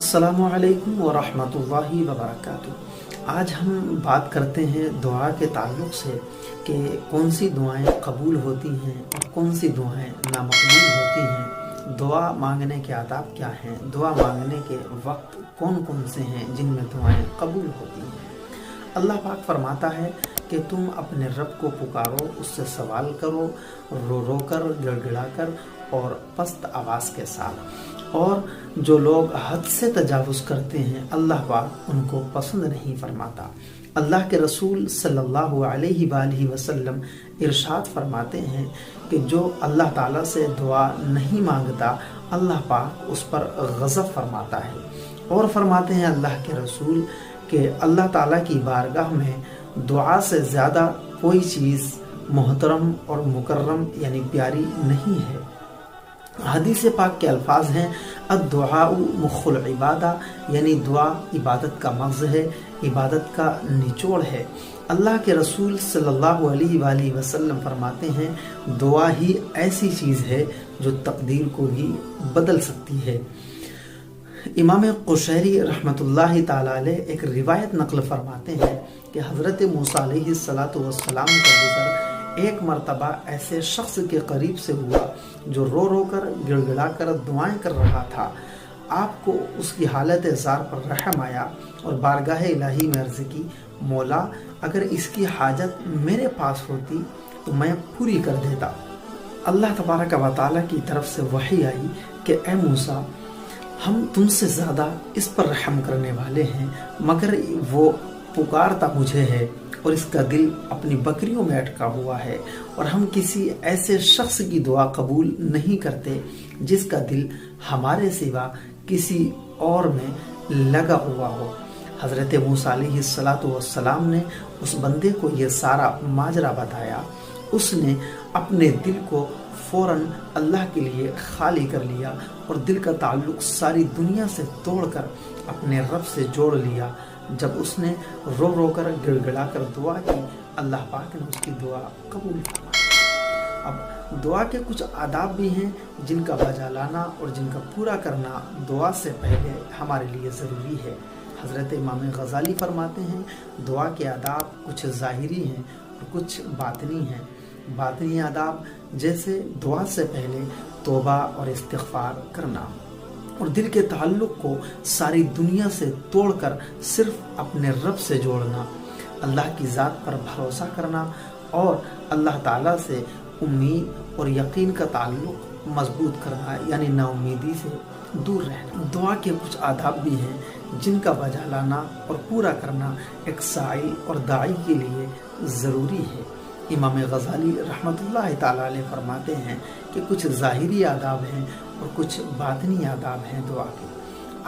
السلام علیکم ورحمۃ اللہ وبرکاتہ۔ آج ہم بات کرتے ہیں دعا کے تعلق سے کہ کون سی دعائیں قبول ہوتی ہیں اور کون سی دعائیں نامقبول ہوتی ہیں، دعا مانگنے کے آداب کیا ہیں، دعا مانگنے کے وقت کون کون سے ہیں جن میں دعائیں قبول ہوتی ہیں۔ اللہ پاک فرماتا ہے کہ تم اپنے رب کو پکارو، اس سے سوال کرو، رو رو کر، گڑ گڑا کر اور پست آواز کے ساتھ، اور جو لوگ حد سے تجاوز کرتے ہیں اللہ پاک ان کو پسند نہیں فرماتا۔ اللہ کے رسول صلی اللہ علیہ وآلہ وسلم ارشاد فرماتے ہیں کہ جو اللہ تعالیٰ سے دعا نہیں مانگتا اللہ پاک اس پر غضب فرماتا ہے، اور فرماتے ہیں اللہ کے رسول کہ اللہ تعالیٰ کی بارگاہ میں دعا سے زیادہ کوئی چیز محترم اور مکرم یعنی پیاری نہیں ہے۔ حدیث پاک کے الفاظ ہیں الدعاء مخ العبادہ، یعنی دعا عبادت کا مغز ہے، عبادت کا نچوڑ ہے۔ اللہ کے رسول صلی اللہ علیہ وآلہ وسلم فرماتے ہیں دعا ہی ایسی چیز ہے جو تقدیر کو بھی بدل سکتی ہے۔ امام قشیری رحمۃ اللہ تعالی علیہ ایک روایت نقل فرماتے ہیں کہ حضرت موسیٰ علیہ السلام کا گزر ایک مرتبہ ایسے شخص کے قریب سے ہوا جو رو رو کر گڑ گڑا کر دعائیں کر رہا تھا۔ آپ کو اس کی حالت زار پر رحم آیا اور بارگاہ الہی میں عرض کی، مولا اگر اس کی حاجت میرے پاس ہوتی تو میں پوری کر دیتا۔ اللہ تبارک و تعالیٰ کی طرف سے وحی آئی کہ اے موسیٰ، ہم تم سے زیادہ اس پر رحم کرنے والے ہیں، مگر وہ پکارتا مجھے ہے اور اس کا دل اپنی بکریوں میں اٹکا ہوا ہے، اور ہم کسی ایسے شخص کی دعا قبول نہیں کرتے جس کا دل ہمارے سوا کسی اور میں لگا ہوا ہو۔ حضرت موسیٰ علیہ السلام نے اس بندے کو یہ سارا ماجرا بتایا۔ اس نے اپنے دل کو فوراً اللہ کے لیے خالی کر لیا اور دل کا تعلق ساری دنیا سے توڑ کر اپنے رب سے جوڑ لیا۔ جب اس نے رو رو کر گڑ گڑا کر دعا کی، اللہ پاک نے اس کی دعا قبول فرمائی۔ اب دعا کے کچھ آداب بھی ہیں جن کا بجا لانا اور جن کا پورا کرنا دعا سے پہلے ہمارے لیے ضروری ہے۔ حضرت امام غزالی فرماتے ہیں دعا کے آداب کچھ ظاہری ہیں اور کچھ باطنی ہیں۔ باطنی آداب جیسے دعا سے پہلے توبہ اور استغفار کرنا، اور دل کے تعلق کو ساری دنیا سے توڑ کر صرف اپنے رب سے جوڑنا، اللہ کی ذات پر بھروسہ کرنا اور اللہ تعالیٰ سے امید اور یقین کا تعلق مضبوط کرنا، یعنی نا امیدی سے دور رہنا۔ دعا کے کچھ آداب بھی ہیں جن کا بجا لانا اور پورا کرنا ایک ساعی اور داعی کے لیے ضروری ہے۔ امام غزالی رحمۃ اللہ تعالی علیہ فرماتے ہیں کہ کچھ ظاہری آداب ہیں اور کچھ باطنی آداب ہیں دعا کے۔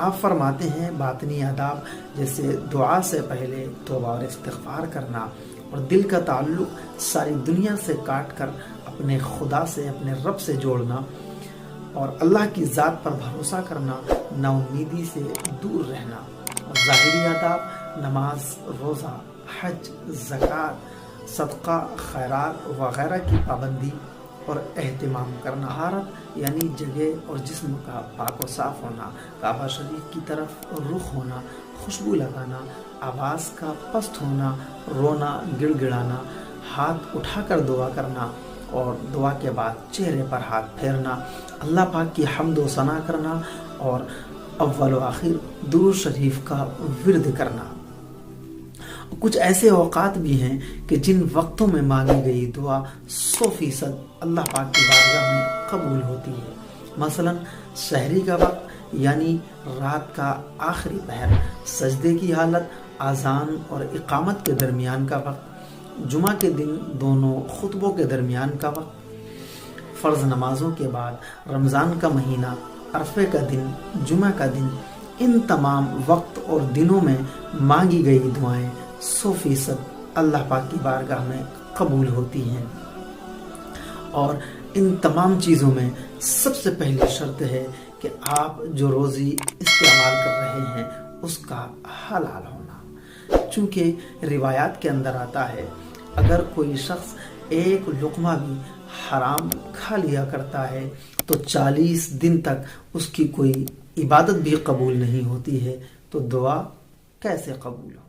آپ فرماتے ہیں باطنی آداب جیسے دعا سے پہلے توبہ اور استغفار کرنا اور دل کا تعلق ساری دنیا سے کاٹ کر اپنے خدا سے، اپنے رب سے جوڑنا، اور اللہ کی ذات پر بھروسہ کرنا، نا امیدی سے دور رہنا۔ اور ظاہری آداب نماز، روزہ، حج، زکوٰۃ، صدقہ، خیرات وغیرہ کی پابندی اور اہتمام کرنا، طہارت یعنی جگہ اور جسم کا پاک و صاف ہونا، کعبہ شریف کی طرف رخ ہونا، خوشبو لگانا، آواز کا پست ہونا، رونا، گڑ گڑانا، ہاتھ اٹھا کر دعا کرنا، اور دعا کے بعد چہرے پر ہاتھ پھیرنا، اللہ پاک کی حمد و ثنا کرنا، اور اول و آخر درود شریف کا ورد کرنا۔ کچھ ایسے اوقات بھی ہیں کہ جن وقتوں میں مانگی گئی دعا 100% اللہ پاک کی بارگاہ میں قبول ہوتی ہے۔ مثلا سحری کا وقت یعنی رات کا آخری پہر، سجدے کی حالت، اذان اور اقامت کے درمیان کا وقت، جمعہ کے دن دونوں خطبوں کے درمیان کا وقت، فرض نمازوں کے بعد، رمضان کا مہینہ، عرفے کا دن، جمعہ کا دن، ان تمام وقت اور دنوں میں مانگی گئی دعائیں 100% اللہ پاک کی بارگاہ میں قبول ہوتی ہیں۔ اور ان تمام چیزوں میں سب سے پہلی شرط ہے کہ آپ جو روزی استعمال کر رہے ہیں اس کا حلال ہونا، چونکہ روایات کے اندر آتا ہے اگر کوئی شخص ایک لقمہ بھی حرام کھا لیا کرتا ہے تو 40 دن تک اس کی کوئی عبادت بھی قبول نہیں ہوتی ہے تو دعا کیسے قبول ہو؟